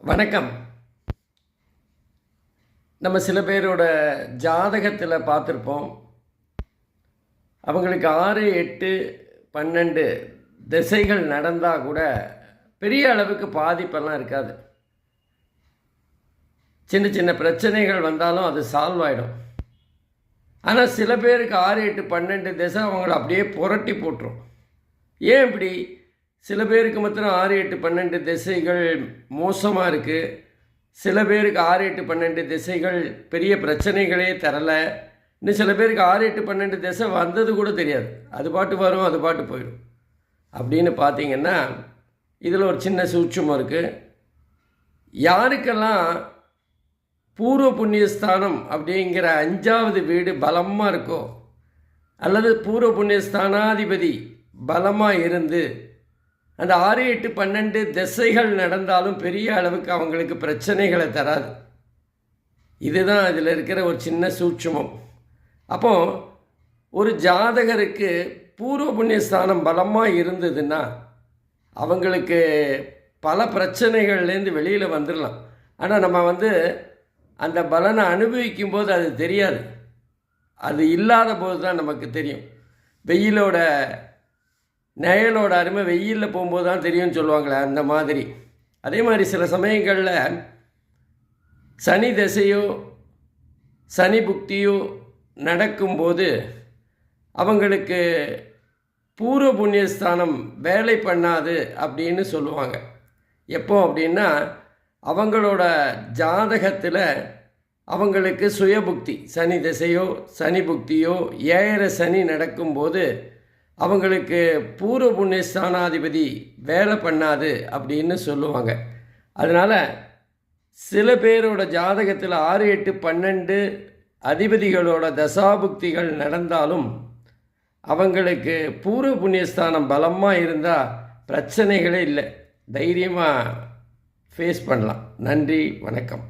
வணக்கம். நம்ம சில பேரோட ஜாதகத்தில் பார்த்துருப்போம். அவங்களுக்கு 6, 8, 12 திசைகள் நடந்தால் கூட பெரிய அளவுக்கு பாதிப்பெல்லாம் இருக்காது. சின்ன சின்ன பிரச்சனைகள் வந்தாலும் அது சால்வ் ஆகிடும். ஆனால் சில பேருக்கு 6, 8, 12 திசை அவங்கள அப்படியே புரட்டி போட்டுரும். ஏன் இப்படி? சில பேருக்கு மாத்திரம் 6, 8, 12 திசைகள் மோசமாக இருக்குது. சில பேருக்கு 6, 8, 12 திசைகள் பெரிய பிரச்சனைகளே தரலை. இன்னும் சில பேருக்கு 6, 8, 12 திசை வந்தது கூட தெரியாது. அது பாட்டு வரும், அது பாட்டு போயிடும். அப்படின்னு பார்த்தீங்கன்னா இதில் ஒரு சின்ன சூட்சுமம் இருக்குது. யாருக்கெல்லாம் பூர்வ புண்ணியஸ்தானம் அப்படிங்கிற 5வது வீடு பலமாக இருக்கோ, அல்லது பூர்வ புண்ணியஸ்தானாதிபதி பலமாக இருந்து அந்த 6, 8, 12 திசைகள் நடந்தாலும் பெரிய அளவுக்கு அவங்களுக்கு பிரச்சனைகளை தராது. இதுதான் இதில் இருக்கிற ஒரு சின்ன சூட்சுமம். அப்போது ஒரு ஜாதகருக்கு பூர்வ புண்ணியஸ்தானம் பலமாக இருந்ததுன்னா அவங்களுக்கு பல பிரச்சனைகள்லேருந்து வெளியில் வந்துடலாம். ஆனால் நம்ம அந்த பலனை அனுபவிக்கும் போது அது தெரியாது. அது இல்லாத போது தான் நமக்கு தெரியும். வெயிலோட நிழலோட அருமை வெயிலில் போகும்போது தான் தெரியும்னு சொல்லுவாங்களே, அந்த மாதிரி. அதே மாதிரி சில சமயங்களில் சனி திசையோ சனி புக்தியோ நடக்கும்போது அவங்களுக்கு பூர்வ புண்ணியஸ்தானம் வேலை பண்ணாது அப்படின்னு சொல்லுவாங்க. எப்போ அப்படின்னா, அவங்களோட ஜாதகத்தில் அவங்களுக்கு சுயபுக்தி சனி திசையோ சனி புக்தியோ 7 சனி நடக்கும்போது அவங்களுக்கு பூர்வ புண்ணியஸ்தானாதிபதி வேலை பண்ணாது அப்படின்னு சொல்லுவாங்க. அதனால் சில பேரோட ஜாதகத்தில் 6, 8, 12 அதிபதிகளோட தசாபுக்திகள் நடந்தாலும் அவங்களுக்கு பூர்வ புண்ணியஸ்தானம் பலமாக இருந்தால் பிரச்சனைகளே இல்லை. தைரியமாக ஃபேஸ் பண்ணலாம். நன்றி, வணக்கம்.